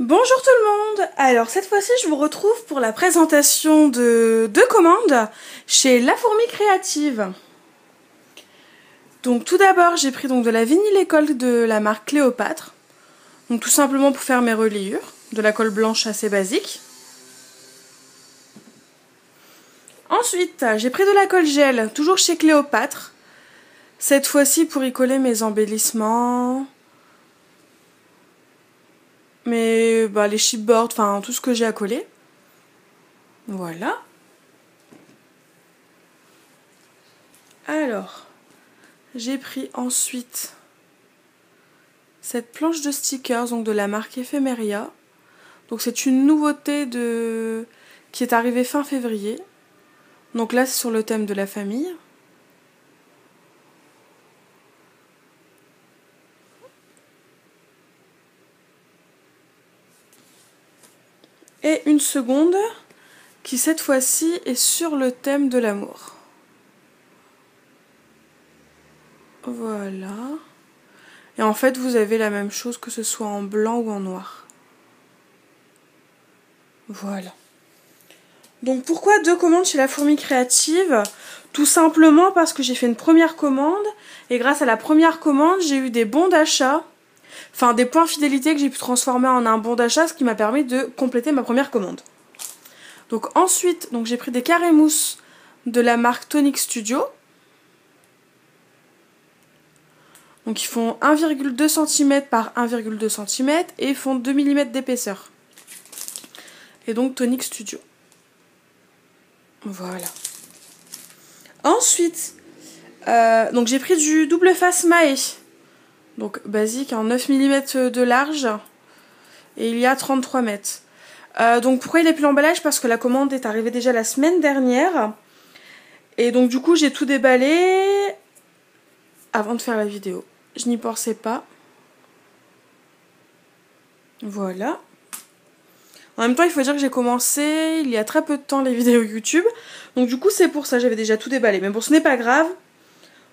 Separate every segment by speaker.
Speaker 1: Bonjour tout le monde. Alors cette fois-ci je vous retrouve pour la présentation de deux commandes chez La Fourmi Créative. Donc tout d'abord j'ai pris de la vinyle colle de la marque Cléopâtre. Donc tout simplement pour faire mes reliures, de la colle blanche assez basique. Ensuite j'ai pris de la colle gel, toujours chez Cléopâtre. Cette fois-ci pour y coller mes embellissements. Les chipboards, enfin tout ce que j'ai à coller. Voilà. Alors, j'ai pris ensuite cette planche de stickers donc de la marque Ephemeria. Donc c'est une nouveauté qui est arrivée fin février. Donc là c'est sur le thème de la famille. Et une seconde qui cette fois-ci est sur le thème de l'amour. Voilà. Et en fait vous avez la même chose que ce soit en blanc ou en noir. Voilà. Donc pourquoi deux commandes chez La Fourmi Créative? Tout simplement parce que j'ai fait une première commande et grâce à la première commande j'ai eu des bons d'achat. Enfin, des points fidélité que j'ai pu transformer en un bon d'achat, ce qui m'a permis de compléter ma première commande. Donc ensuite, j'ai pris des carrés mousse de la marque Tonic Studio. Donc ils font 1,2 cm par 1,2 cm et ils font 2 mm d'épaisseur. Et donc Tonic Studio. Voilà. Ensuite, j'ai pris du double face Mahé. Donc basique en 9 mm de large et il y a 33 mètres. Donc pourquoi il n'est plus l'emballage? Parce que la commande est arrivée déjà la semaine dernière. Et donc du coup j'ai tout déballé avant de faire la vidéo. Je n'y pensais pas. Voilà. En même temps il faut dire que j'ai commencé il y a très peu de temps les vidéos YouTube. Donc du coup c'est pour ça, j'avais déjà tout déballé. Mais bon, ce n'est pas grave.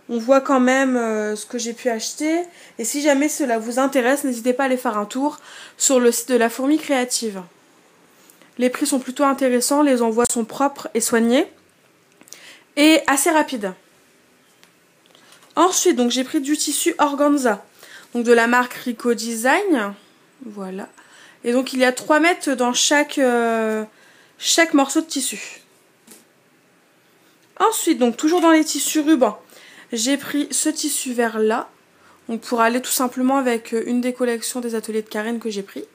Speaker 1: On voit quand même ce que j'ai pu acheter. Et si jamais cela vous intéresse, n'hésitez pas à aller faire un tour sur le site de La Fourmi Créative. Les prix sont plutôt intéressants, les envois sont propres et soignés. Et assez rapides. Ensuite, j'ai pris du tissu organza. Donc de la marque Rico Design. Voilà. Et donc il y a 3 mètres dans chaque morceau de tissu. Ensuite, toujours dans les tissus rubans. J'ai pris ce tissu vert là, pour aller tout simplement avec une des collections des ateliers de Karen que j'ai pris.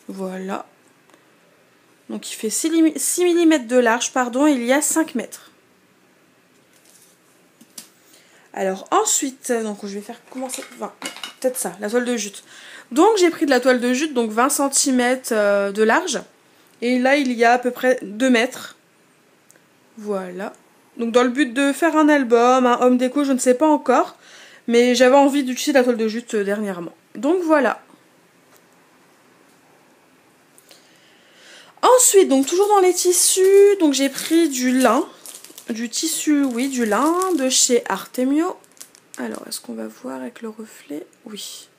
Speaker 1: Voilà. Donc il fait 6 mm de large, et il y a 5 mètres. Alors ensuite, je vais faire commencer, peut-être ça, la toile de jute. Donc j'ai pris de la toile de jute, 20 cm de large. Et là il y a à peu près 2 mètres. Voilà. Donc dans le but de faire un album, un home déco, je ne sais pas encore. Mais j'avais envie d'utiliser la toile de jute dernièrement. Donc voilà. Ensuite, toujours dans les tissus, j'ai pris du lin. Du tissu, oui, du lin de chez Artemio. Alors, est-ce qu'on va voir avec le reflet? Oui.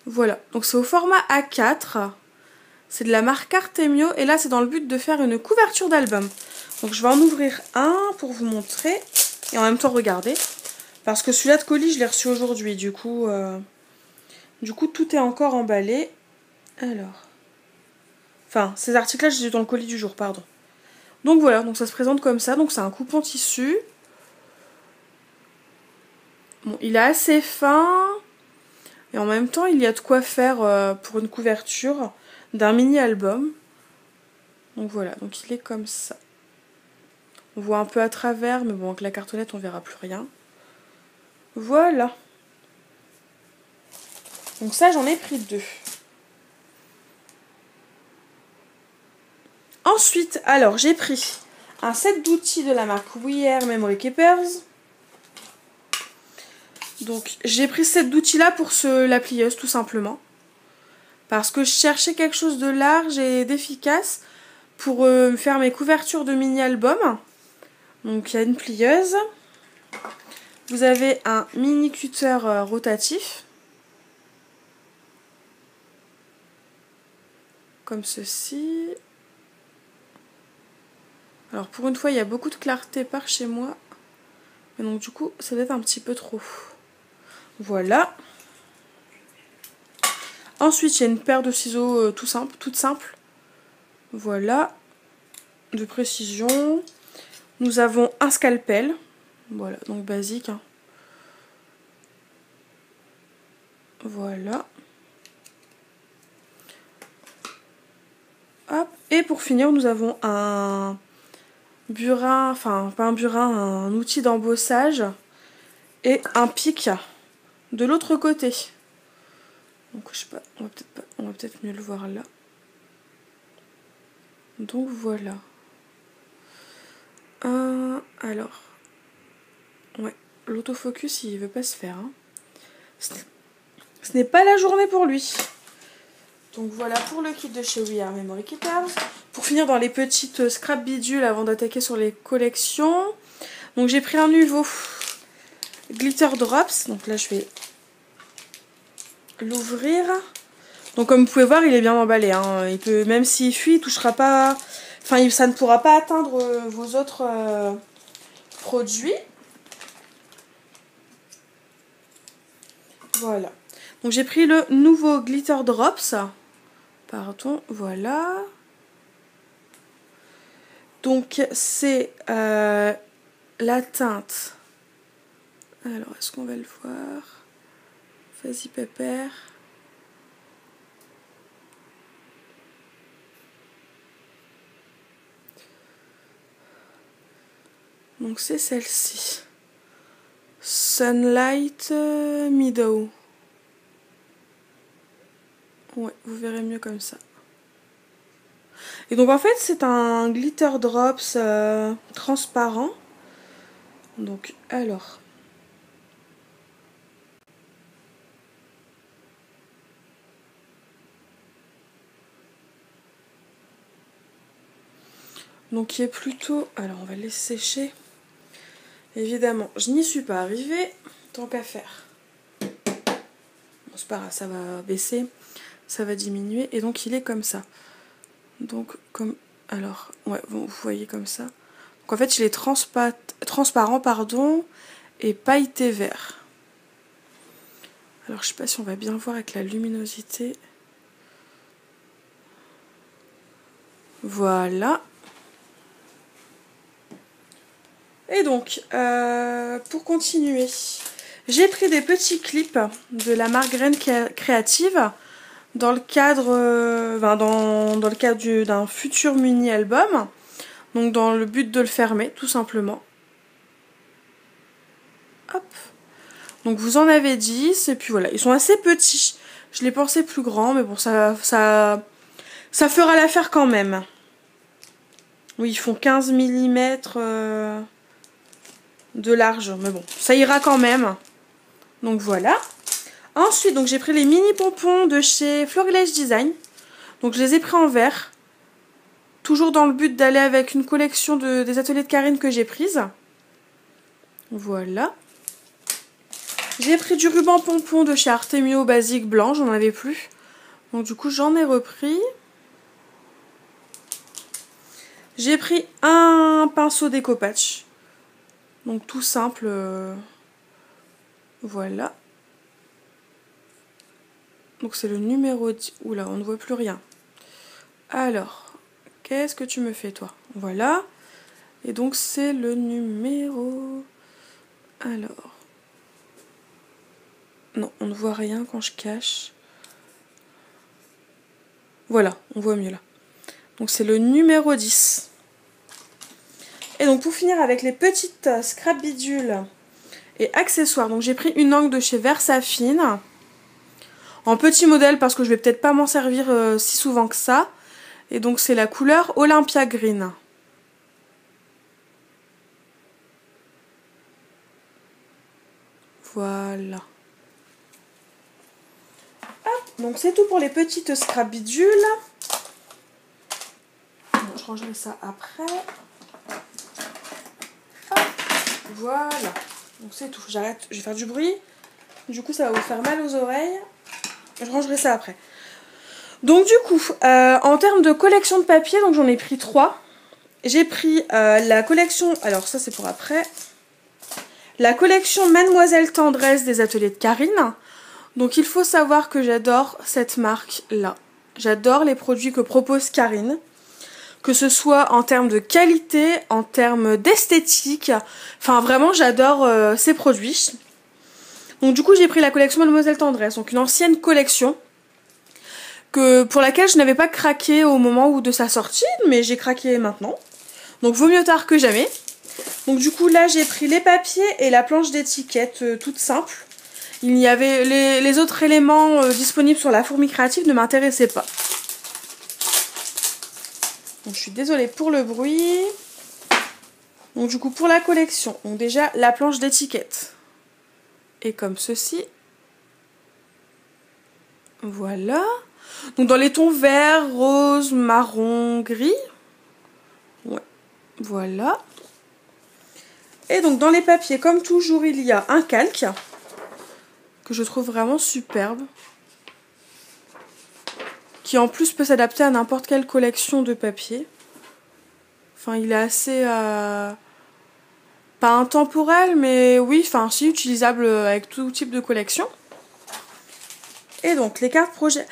Speaker 1: Voilà. Donc c'est au format A4. C'est de la marque Artemio. Et là, c'est dans le but de faire une couverture d'album. Donc je vais en ouvrir un pour vous montrer. Et en même temps regarder. Parce que celui-là de colis, je l'ai reçu aujourd'hui. Du coup, tout est encore emballé. Alors. Enfin, ces articles-là, je les ai dans le colis du jour, pardon. Donc voilà, ça se présente comme ça. Donc c'est un coupon tissu. Bon, il est assez fin. Et en même temps, il y a de quoi faire pour une couverture d'un mini-album. Donc voilà, il est comme ça. On voit un peu à travers, mais bon, avec la cartonnette, on verra plus rien. Voilà. Donc ça, j'en ai pris 2. Ensuite, alors, j'ai pris un set d'outils de la marque We Are Memory Keepers. Donc, j'ai pris ce set d'outils-là pour la plieuse, tout simplement. Parce que je cherchais quelque chose de large et d'efficace pour faire mes couvertures de mini-albums. Donc, il y a une plieuse. Vous avez un mini cutter rotatif. comme ceci. Alors pour une fois il y a beaucoup de clarté par chez moi. Et donc du coup ça doit être un petit peu trop. Voilà. Ensuite il y a une paire de ciseaux toute simple. Voilà. De précision. Nous avons un scalpel. Voilà, donc basique. Hein. Voilà. Hop. Et pour finir, nous avons un burin, enfin pas un burin, un outil d'embossage et un pic de l'autre côté. Donc je sais pas, on va peut-être mieux le voir là. Donc voilà. Alors, ouais, l'autofocus il veut pas se faire. Hein. Ce n'est pas la journée pour lui. Donc voilà pour le kit de chez We Are Memory Keepers. Pour finir dans les petites scrap bidules avant d'attaquer sur les collections. Donc j'ai pris un nouveau Glitter Drops. Donc là je vais l'ouvrir. Donc comme vous pouvez voir il est bien emballé. Hein. Il peut, même s'il fuit il touchera pas. Enfin ça ne pourra pas atteindre vos autres produits. Voilà. Donc j'ai pris le nouveau Glitter Drops. Pardon, voilà. Donc c'est la teinte. Alors est-ce qu'on va le voir? Vas-y pépère. Donc c'est celle-ci. Sunlight Meadow. Ouais, vous verrez mieux comme ça. Et donc en fait c'est un glitter drops transparent. Donc alors. Donc qui est plutôt. Alors on va le laisser sécher. Évidemment, je n'y suis pas arrivée. Tant qu'à faire. Bon, c'est pas grave, ça va baisser. Ça va diminuer. Et donc il est comme ça. Donc comme. Alors, ouais, vous voyez comme ça. Donc en fait il est transparent, pardon, et pailleté vert. Alors je sais pas si on va bien voir avec la luminosité. Voilà. Et donc, pour continuer, j'ai pris des petits clips de la marque Graine Créative dans le cadre, dans le cadre d'un futur mini-album. Donc dans le but de le fermer, tout simplement. Hop. Donc vous en avez 10, et puis voilà. Ils sont assez petits. Je les pensais plus grands, mais bon, ça fera l'affaire quand même. Oui, ils font 15 mm de large, mais bon, ça ira quand même. Donc voilà. Ensuite, donc j'ai pris les mini pompons de chez Florilège Design. Donc je les ai pris en vert. Toujours dans le but d'aller avec une collection des ateliers de Karine que j'ai prise. Voilà. J'ai pris du ruban pompon de chez Artemio basique blanc, j'en avais plus. Donc du coup j'en ai repris. J'ai pris un pinceau découpage. Donc tout simple. Voilà. Donc c'est le numéro 10. Oula, on ne voit plus rien. Alors, qu'est-ce que tu me fais toi? Voilà. Et donc c'est le numéro... Alors... Non, on ne voit rien quand je cache. Voilà, on voit mieux là. Donc c'est le numéro 10. Et donc pour finir avec les petites scrap bidules et accessoires. Donc j'ai pris une encre de chez Versafine. En petit modèle parce que je vais peut-être pas m'en servir si souvent que ça. Et donc c'est la couleur Olympia Green. Voilà. Hop, donc c'est tout pour les petites scrap bidules. Bon, je rangerai ça après. Hop, voilà. Donc c'est tout. J'arrête, je vais faire du bruit. Du coup ça va vous faire mal aux oreilles. Je rangerai ça après. Donc du coup, en termes de collection de papier, donc j'en ai pris 3. J'ai pris la collection, alors ça c'est pour après, la collection Mademoiselle Tendresse des ateliers de Karine. Donc il faut savoir que j'adore cette marque-là. J'adore les produits que propose Karine. Que ce soit en termes de qualité, en termes d'esthétique. Enfin vraiment j'adore ces produits. Donc du coup j'ai pris la collection Mademoiselle Tendresse. Donc une ancienne collection. Pour laquelle je n'avais pas craqué au moment de sa sortie. Mais j'ai craqué maintenant. Donc vaut mieux tard que jamais. Donc du coup là j'ai pris les papiers et la planche d'étiquette toute simple. Il y avait les autres éléments disponibles sur la fourmi créative ne m'intéressaient pas. Donc je suis désolée pour le bruit. Donc du coup pour la collection, donc déjà la planche d'étiquette est comme ceci. Voilà. Donc dans les tons vert, rose, marron, gris. Ouais. Voilà. Et donc dans les papiers, comme toujours, il y a un calque que je trouve vraiment superbe. Qui en plus peut s'adapter à n'importe quelle collection de papier. Enfin, il est assez... pas intemporel, mais oui, enfin si, utilisable avec tout type de collection. Et donc les cartes projet.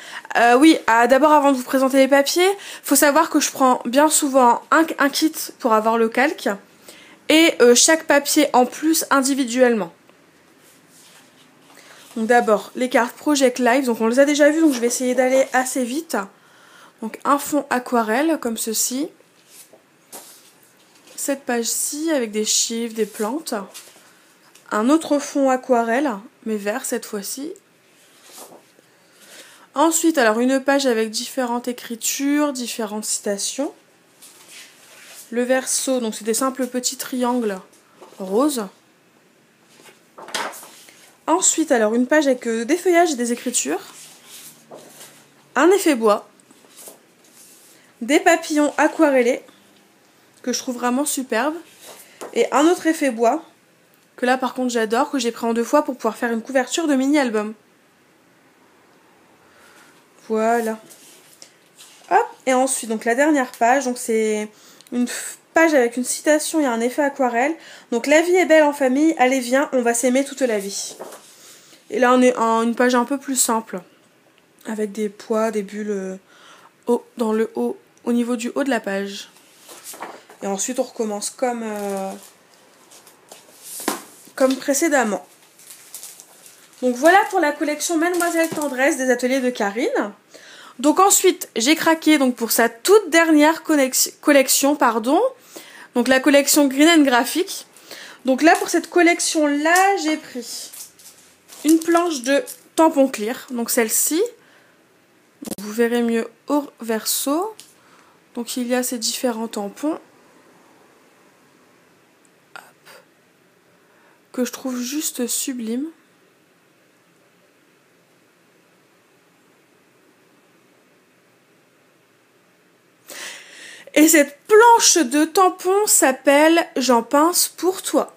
Speaker 1: Oui, d'abord avant de vous présenter les papiers, faut savoir que je prends bien souvent un kit pour avoir le calque et chaque papier en plus individuellement. Donc d'abord les cartes Project Live, donc on les a déjà vues, donc je vais essayer d'aller assez vite. Donc un fond aquarelle comme ceci. Cette page-ci avec des chiffres, des plantes. Un autre fond aquarelle, mais vert cette fois-ci. Ensuite, alors une page avec différentes écritures, différentes citations. Le verso, donc c'est des simples petits triangles roses. Ensuite, alors une page avec des feuillages et des écritures. Un effet bois. Des papillons aquarellés, que je trouve vraiment superbe. Et un autre effet bois, que là par contre j'adore, que j'ai pris en 2 fois pour pouvoir faire une couverture de mini-album. Voilà. Hop, et ensuite, donc la dernière page, donc c'est une page avec une citation et un effet aquarelle. Donc la vie est belle en famille, allez viens, on va s'aimer toute la vie. Et là on est en une page un peu plus simple, avec des pois, des bulles dans le haut, au niveau du haut de la page. Et ensuite on recommence comme précédemment. Donc voilà pour la collection Mademoiselle Tendresse des ateliers de Karine. Donc ensuite, j'ai craqué donc pour sa toute dernière collection, pardon. Donc la collection Green & Graphic. Donc là, pour cette collection-là, j'ai pris une planche de tampons clear. Donc celle-ci. Vous verrez mieux au verso. Donc il y a ces différents tampons. Hop. Que je trouve juste sublime. Et cette planche de tampons s'appelle J'en pince pour toi.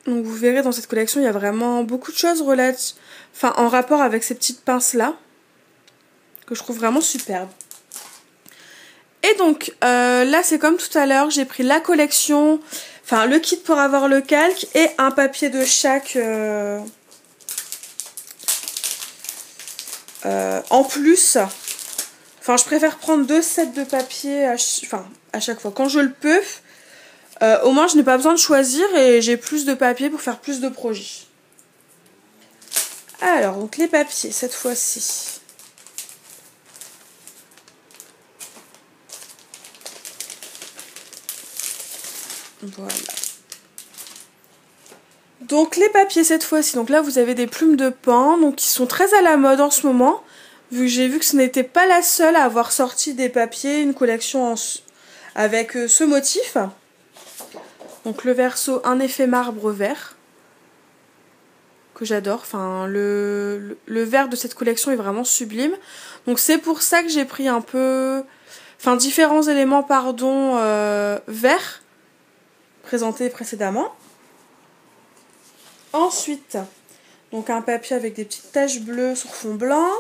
Speaker 1: Donc vous verrez dans cette collection, il y a vraiment beaucoup de choses en rapport avec ces petites pinces-là, que je trouve vraiment superbes. Et donc là, c'est comme tout à l'heure, j'ai pris la collection, enfin le kit pour avoir le calque et un papier de chaque en plus. Enfin, je préfère prendre 2 sets de papier à chaque fois. Quand je le peux, au moins je n'ai pas besoin de choisir et j'ai plus de papier pour faire plus de projets. Alors, donc les papiers, cette fois-ci. Voilà. Donc les papiers cette fois-ci. Donc là, vous avez des plumes de pain, donc qui sont très à la mode en ce moment. Vu que j'ai vu que ce n'était pas la seule à avoir sorti des papiers, une collection avec ce motif. Donc le verso, un effet marbre vert, que j'adore. Enfin, le vert de cette collection est vraiment sublime. Donc c'est pour ça que j'ai pris un peu... Enfin, différents éléments, pardon, verts, présentés précédemment. Ensuite, donc un papier avec des petites taches bleues sur fond blanc.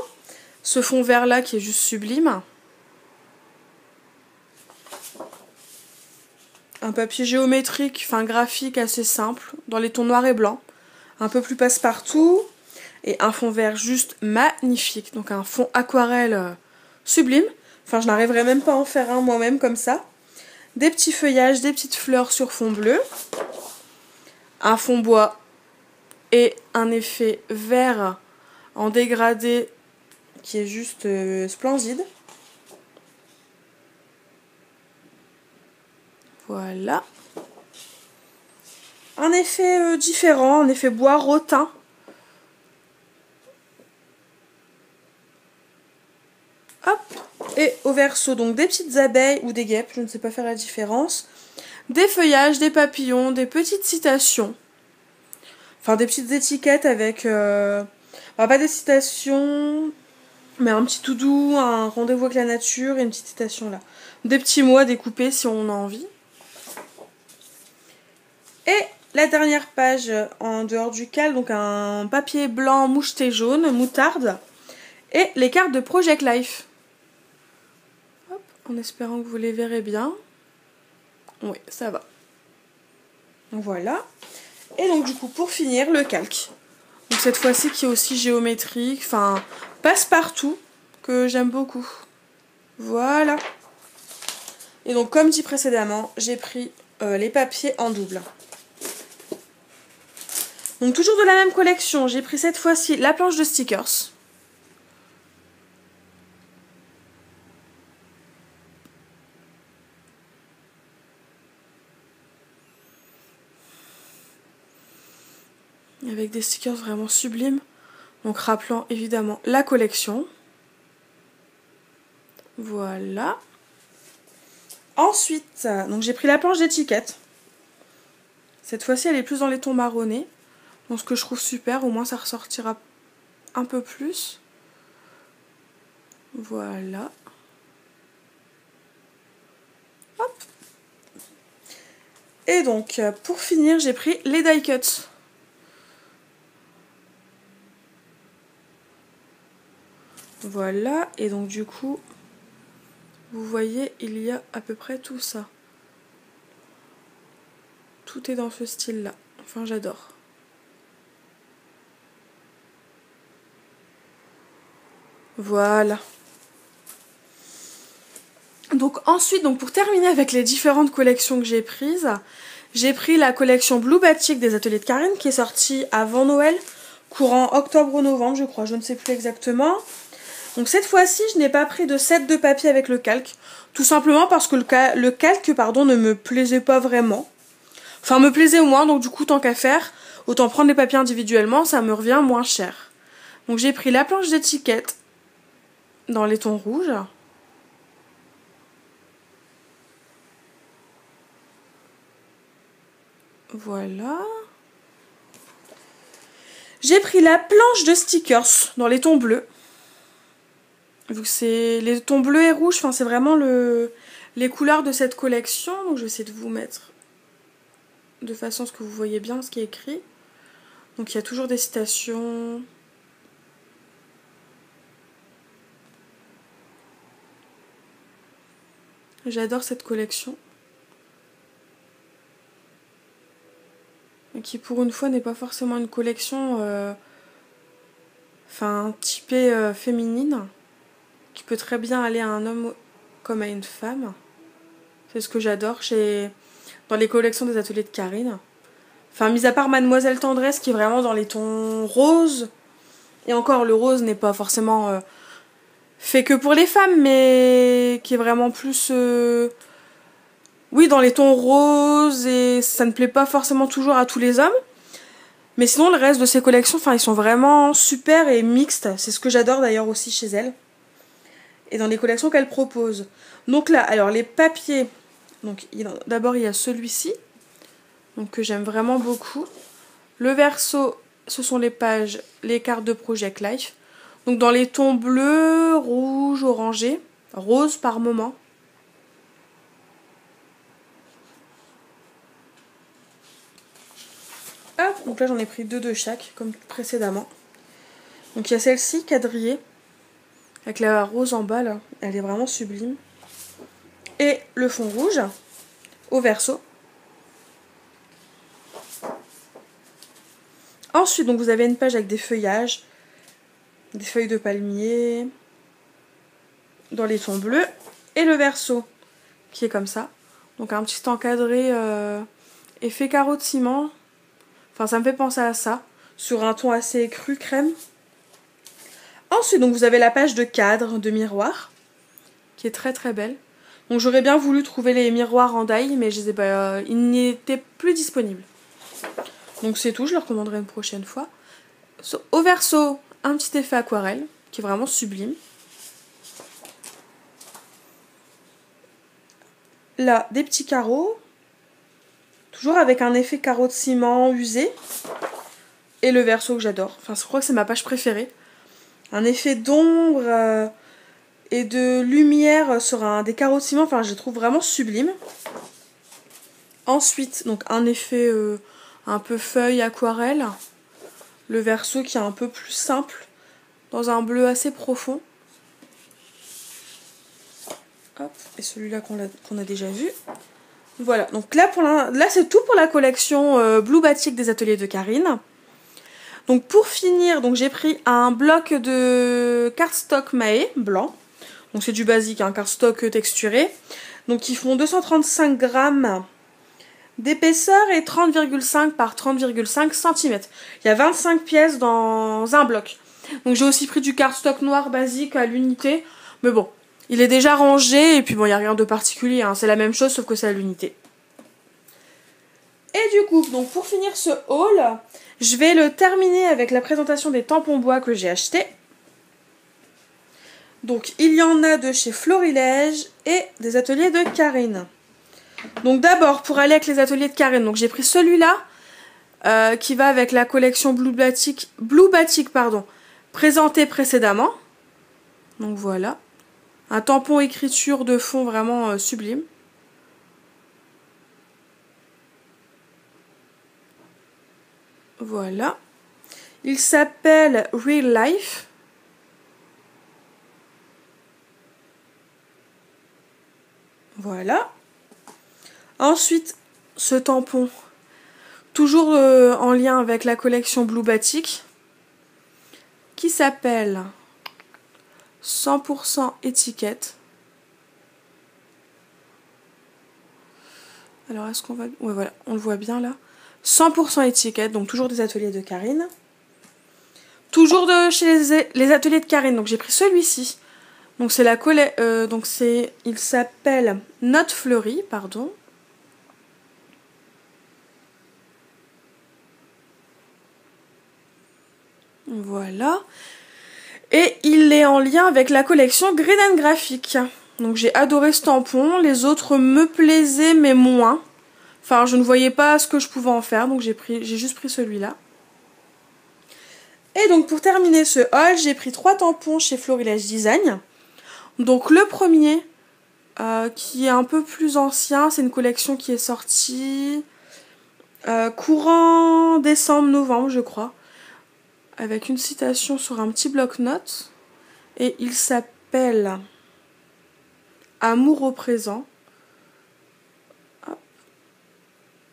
Speaker 1: ce fond vert là qui est juste sublime. Un papier géométrique, enfin graphique assez simple, dans les tons noirs et blancs. Un peu plus passe-partout. Et un fond vert juste magnifique. Donc un fond aquarelle sublime. Enfin, je n'arriverai même pas à en faire un moi-même comme ça. Des petits feuillages, des petites fleurs sur fond bleu. Un fond bois et un effet vert en dégradé qui est juste splendide. Voilà. Un effet différent, un effet bois rotin. Hop. Et au verso, donc des petites abeilles ou des guêpes, je ne sais pas faire la différence. Des feuillages, des papillons, des petites citations. Enfin, des petites étiquettes avec... pas des citations, mais un petit tout doux, un rendez-vous avec la nature et une petite citation là. Des petits mots à découper si on a envie. Et la dernière page en dehors du cal, donc un papier blanc moucheté jaune, moutarde. Et les cartes de Project Life. Hop, en espérant que vous les verrez bien. Oui, ça va. Voilà. Et donc du coup, pour finir, le calque. Donc cette fois-ci qui est aussi géométrique, enfin passe-partout, que j'aime beaucoup. Voilà. Et donc comme dit précédemment, j'ai pris les papiers en double. Donc toujours de la même collection, j'ai pris cette fois-ci la planche de stickers. Avec des stickers vraiment sublimes. Donc rappelant évidemment la collection. Voilà. Ensuite, donc j'ai pris la planche d'étiquette. Cette fois-ci, elle est plus dans les tons marronnés. Donc ce que je trouve super, au moins ça ressortira un peu plus. Voilà. Hop. Et donc, pour finir, j'ai pris les die cuts. Voilà, et donc du coup, vous voyez, il y a à peu près tout ça. Tout est dans ce style-là. Enfin, j'adore. Voilà. Donc ensuite, donc pour terminer avec les différentes collections que j'ai prises, j'ai pris la collection Blue Batik des ateliers de Karine qui est sortie avant Noël, courant octobre ou novembre, je crois, je ne sais plus exactement. Donc cette fois-ci, je n'ai pas pris de set de papier avec le calque, tout simplement parce que le calque ne me plaisait pas vraiment. Enfin, me plaisait au moins, donc du coup, tant qu'à faire, autant prendre les papiers individuellement, ça me revient moins cher. Donc j'ai pris la planche d'étiquette dans les tons rouges. Voilà. J'ai pris la planche de stickers dans les tons bleus. Vu que c'est les tons bleus et rouges, enfin c'est vraiment les couleurs de cette collection. Donc je vais essayer de vous mettre de façon à ce que vous voyez bien ce qui est écrit. Donc il y a toujours des citations. J'adore cette collection. Et qui pour une fois n'est pas forcément une collection typée féminine. Qui peut très bien aller à un homme comme à une femme. C'est ce que j'adore dans les collections des ateliers de Karine. Enfin, mis à part Mademoiselle Tendresse qui est vraiment dans les tons roses. Et encore, le rose n'est pas forcément fait que pour les femmes, mais qui est vraiment plus... oui, dans les tons roses, et ça ne plaît pas forcément toujours à tous les hommes. Mais sinon, le reste de ces collections, enfin, ils sont vraiment super et mixtes. C'est ce que j'adore d'ailleurs aussi chez elle. Et dans les collections qu'elle propose. Donc là, alors les papiers... Donc d'abord, il y a celui-ci. Donc que j'aime vraiment beaucoup. Le verso, ce sont les pages, les cartes de Project Life. Donc dans les tons bleus, rouge, orangé, rose par moment. Hop, donc là j'en ai pris deux de chaque, comme précédemment. Donc il y a celle-ci, quadrillée, Avec la rose en bas, là. Elle est vraiment sublime. Et le fond rouge au verso. Ensuite, donc vous avez une page avec des feuillages, des feuilles de palmier, dans les tons bleus, et le verso qui est comme ça. Donc un petit encadré effet carreau de ciment. Enfin, ça me fait penser à ça, sur un ton assez cru crème. Ensuite, donc vous avez la page de cadre, de miroir, qui est très très belle. Donc j'aurais bien voulu trouver les miroirs en die, mais je les ai pas, ils n'étaient plus disponibles. Donc c'est tout, je le recommanderai une prochaine fois. Au verso, un petit effet aquarelle, qui est vraiment sublime. Là, des petits carreaux. Toujours avec un effet carreau de ciment usé. Et le verso que j'adore. Enfin, je crois que c'est ma page préférée. Un effet d'ombre et de lumière sur des carreaux de ciment. Enfin, je les trouve vraiment sublime. Ensuite, donc un effet un peu feuille aquarelle. Le verso qui est un peu plus simple. Dans un bleu assez profond. Hop, et celui-là qu'on a déjà vu. Voilà, donc là c'est tout pour la collection Blue Batik des ateliers de Karine. Donc pour finir, donc j'ai pris un bloc de cardstock Mahé blanc. Donc c'est du basique, un cardstock texturé. Donc ils font 235 grammes d'épaisseur et 30,5 par 30,5 cm. Il y a 25 pièces dans un bloc. Donc j'ai aussi pris du cardstock noir basique à l'unité. Mais bon, il est déjà rangé et puis bon, il n'y a rien de particulier. Hein. C'est la même chose sauf que c'est à l'unité. Et du coup, donc pour finir ce haul, je vais le terminer avec la présentation des tampons bois que j'ai achetés. Donc il y en a de chez Florilège et des ateliers de Karine. Donc d'abord, pour aller avec les ateliers de Karine, donc j'ai pris celui-là qui va avec la collection Blue Batik, présentée précédemment. Donc voilà. Un tampon écriture de fond vraiment sublime. Voilà. Il s'appelle Real Life. Voilà. Ensuite, ce tampon, toujours en lien avec la collection Blue Batik, qui s'appelle 100% étiquette. Alors, est-ce qu'on va... Ouais, voilà, on le voit bien là. 100% étiquette, donc toujours des ateliers de Karine. Toujours de chez les ateliers de Karine, donc j'ai pris celui-ci. Donc c'est la il s'appelle Note Fleurie, pardon. Voilà. Et il est en lien avec la collection Green & Graphic. Donc j'ai adoré ce tampon. Les autres me plaisaient mais moins. Enfin, je ne voyais pas ce que je pouvais en faire. Donc j'ai juste pris celui-là. Et donc pour terminer ce haul, j'ai pris 3 tampons chez Florilège Design. Donc le premier, qui est un peu plus ancien, c'est une collection qui est sortie courant décembre-novembre, je crois. Avec une citation sur un petit bloc-notes. Et il s'appelle Amour au présent. Hop.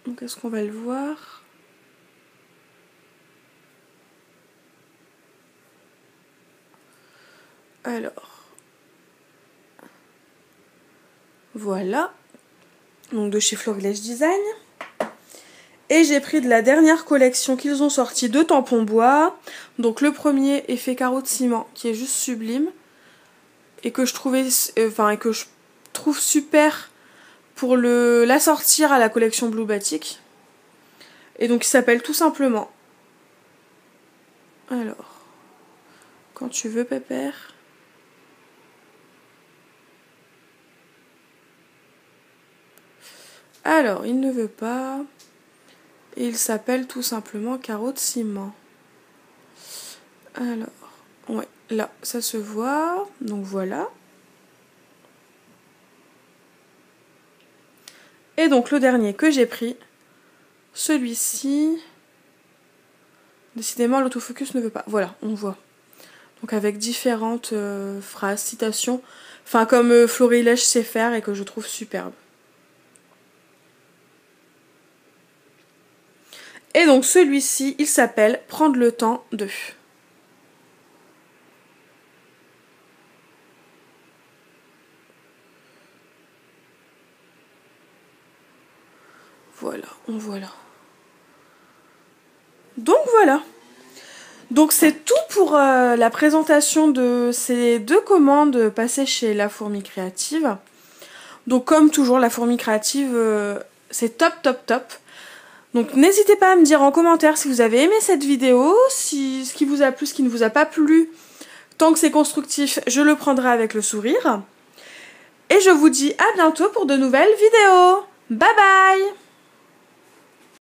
Speaker 1: Donc est-ce qu'on va le voir? Alors. Voilà. Donc de chez Florilège Design. Et j'ai pris de la dernière collection qu'ils ont sortie de tampons bois. Donc le premier effet carreau de ciment qui est juste sublime. Et que je trouve super pour la sortir à la collection Blue Batik. Et donc il s'appelle tout simplement. Alors. Quand tu veux, Pépère. Alors, il ne veut pas. Et il s'appelle tout simplement carreau de ciment. Alors, ouais, là, ça se voit. Donc voilà. Et donc le dernier que j'ai pris, celui-ci. Décidément, l'autofocus ne veut pas. Voilà, on voit. Donc avec différentes phrases, citations, enfin comme Florilège sait faire et que je trouve superbe. Et donc celui-ci, il s'appelle Prendre le temps de. Voilà, on voit là. Donc voilà. Donc c'est tout pour la présentation de ces 2 commandes passées chez La Fourmi Créative. Donc comme toujours, La Fourmi Créative, c'est top, top, top. Donc n'hésitez pas à me dire en commentaire si vous avez aimé cette vidéo, si ce qui vous a plu, ce qui ne vous a pas plu. Tant que c'est constructif, je le prendrai avec le sourire. Et je vous dis à bientôt pour de nouvelles vidéos. Bye bye!